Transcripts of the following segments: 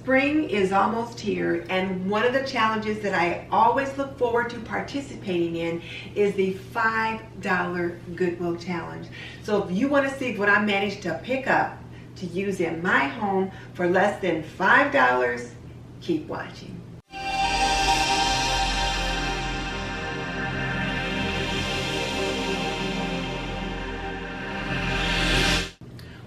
Spring is almost here, and one of the challenges that I always look forward to participating in is the $5 Goodwill Challenge. So if you want to see what I managed to pick up to use in my home for less than $5, keep watching.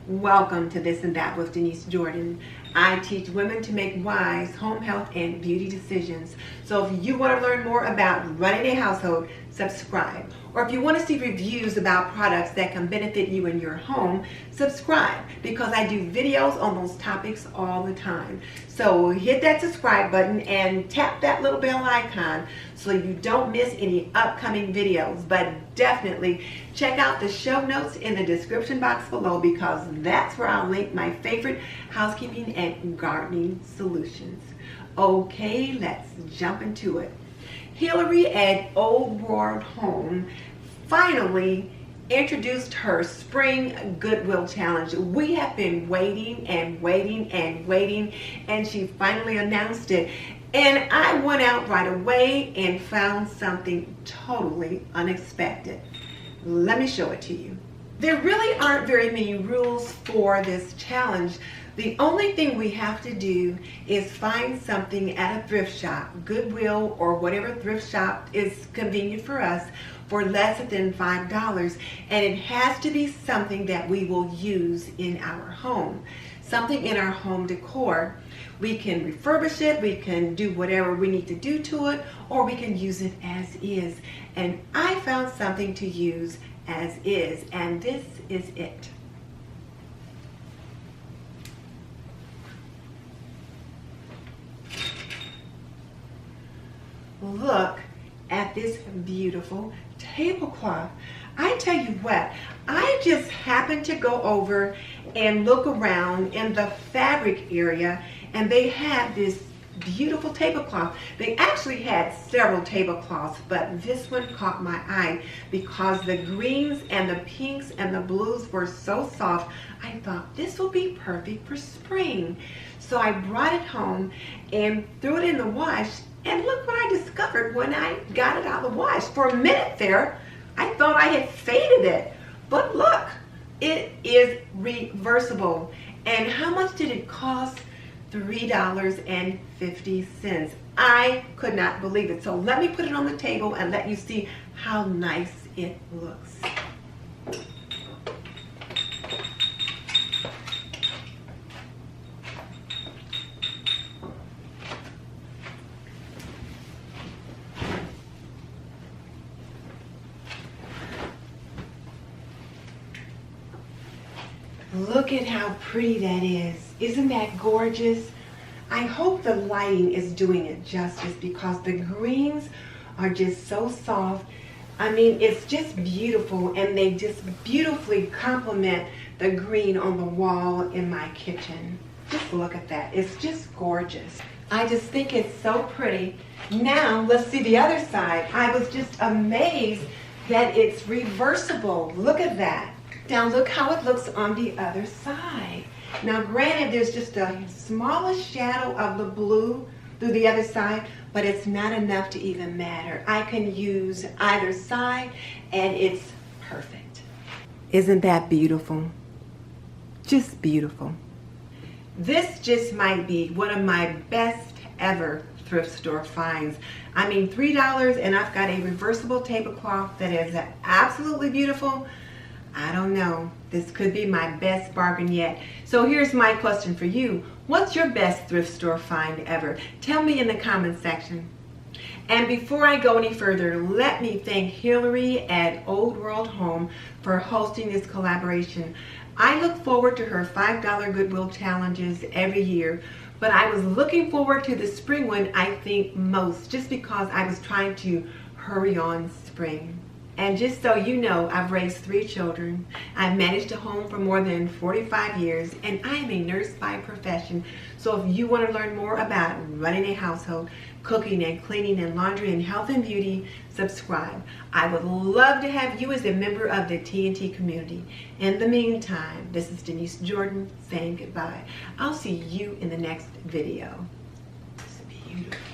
Welcome to This and That with Denise Jordan. I teach women to make wise home health and beauty decisions. So if you want to learn more about running a household, subscribe. Or if you want to see reviews about products that can benefit you in your home, subscribe, because I do videos on those topics all the time. So hit that subscribe button and tap that little bell icon so you don't miss any upcoming videos. But definitely check out the show notes in the description box below, because that's where I'll link my favorite housekeeping and gardening solutions. Okay, let's jump into it. Hillary at Old World Home finally introduced her Spring Goodwill Challenge. We have been waiting and waiting and waiting, and she finally announced it. And I went out right away and found something totally unexpected. Let me show it to you. There really aren't very many rules for this challenge. The only thing we have to do is find something at a thrift shop, Goodwill or whatever thrift shop is convenient for us, for less than $5. And it has to be something that we will use in our home. Something in our home decor. We can refurbish it, we can do whatever we need to do to it, or we can use it as is. And I found something to use as is, and this is it. Look at this beautiful tablecloth. I tell you what, I just happened to go over and look around in the fabric area, and they had this beautiful tablecloth. They actually had several tablecloths, but this one caught my eye because the greens and the pinks and the blues were so soft. I thought this will be perfect for spring. So I brought it home and threw it in the wash, and look what I discovered when I got it out of the wash. For a minute there, I thought I had faded it, but look, it is reversible. And how much did it cost? $3.50. I could not believe it. So let me put it on the table and let you see how nice it looks. Look at how pretty that is. Isn't that gorgeous? I hope the lighting is doing it justice, because the greens are just so soft. I mean, it's just beautiful, and they just beautifully complement the green on the wall in my kitchen. Just look at that. It's just gorgeous. I just think it's so pretty. Now, let's see the other side. I was just amazed that it's reversible. Look at that. Now look how it looks on the other side. Now granted, there's just a smallest shadow of the blue through the other side, but it's not enough to even matter. I can use either side and it's perfect. Isn't that beautiful? Just beautiful. This just might be one of my best ever thrift store finds. I mean, $3, and I've got a reversible tablecloth that is absolutely beautiful. I don't know. This could be my best bargain yet. So here's my question for you. What's your best thrift store find ever? Tell me in the comment section. And before I go any further, let me thank Hillary at Old World Home for hosting this collaboration. I look forward to her $5 Goodwill challenges every year, but I was looking forward to the spring one, I think, most, just because I was trying to hurry on spring. And just so you know, I've raised 3 children. I've managed a home for more than 45 years, and I am a nurse by profession. So if you want to learn more about running a household, cooking and cleaning and laundry and health and beauty, subscribe. I would love to have you as a member of the TNT community. In the meantime, this is Denise Jordan saying goodbye. I'll see you in the next video. It's beautiful.